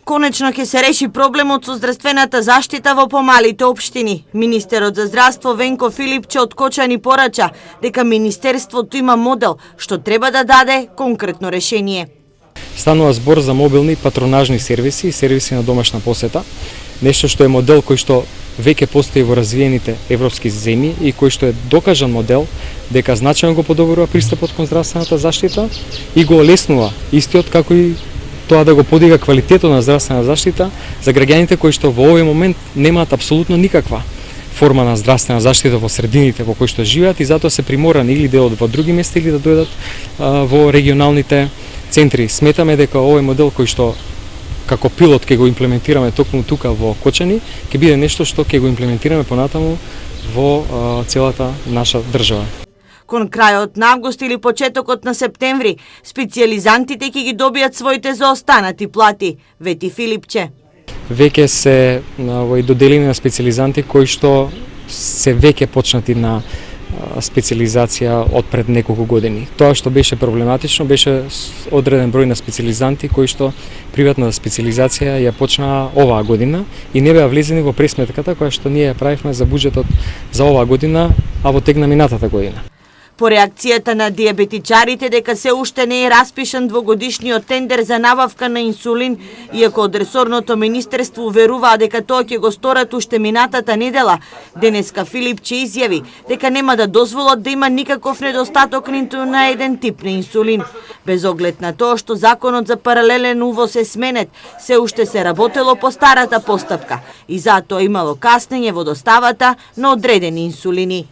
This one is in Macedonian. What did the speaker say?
Конечно ќе се реши проблемот со здравствената заштита во помалите општини. Министерот за здравство Венко Филипче од Кочани порача дека Министерството има модел што треба да даде конкретно решение. Станува збор за мобилни патронажни сервиси и сервиси на домашна посета, нешто што е модел кој што веќе постои во развиените европски земји и кој што е докажан модел дека значајно го подобрува пристапот кон здравствената заштита и го олеснува истиот, како и тоа да го подига квалитетот на здравствена заштита за граѓаните кои што во овој момент немаат апсолутно никаква форма на здравствена заштита во средините во кои што живеат и затоа се приморани или да одат во други места или да дојдат во регионалните центри. Сметаме дека овој модел кој што како пилот ќе го имплементираме токму тука во Кочани, ќе биде нешто што ќе го имплементираме понатаму во целата наша држава. Кон крајот на август или почетокот на септември, специјализантите ќе ги добијат своите заостанати плати, вети Филипче. Веќе се доделени на специјализанти кои што се веќе почнати на специјализација од пред неколку години. Тоа што беше проблематично беше одреден број на специјализанти кои што приватна специјализација ја почнаа оваа година и не беа влезени во пресметката која што ние ја правивме за буџетот за оваа година, а во тек на минатата година. По реакцијата на диабетичарите дека се уште не е распишан двогодишниот тендер за набавка на инсулин, иако од ресорното министерство уверуваа дека тоа ќе го сторат уште минатата недела, денеска Филипче изјави дека нема да дозволат да има никаков недостаток ниту на еден тип на инсулин. Без оглед на тоа што законот за паралелен увоз е сменет, се уште се работело по старата постапка и затоа имало каснење во доставата на одредени инсулини.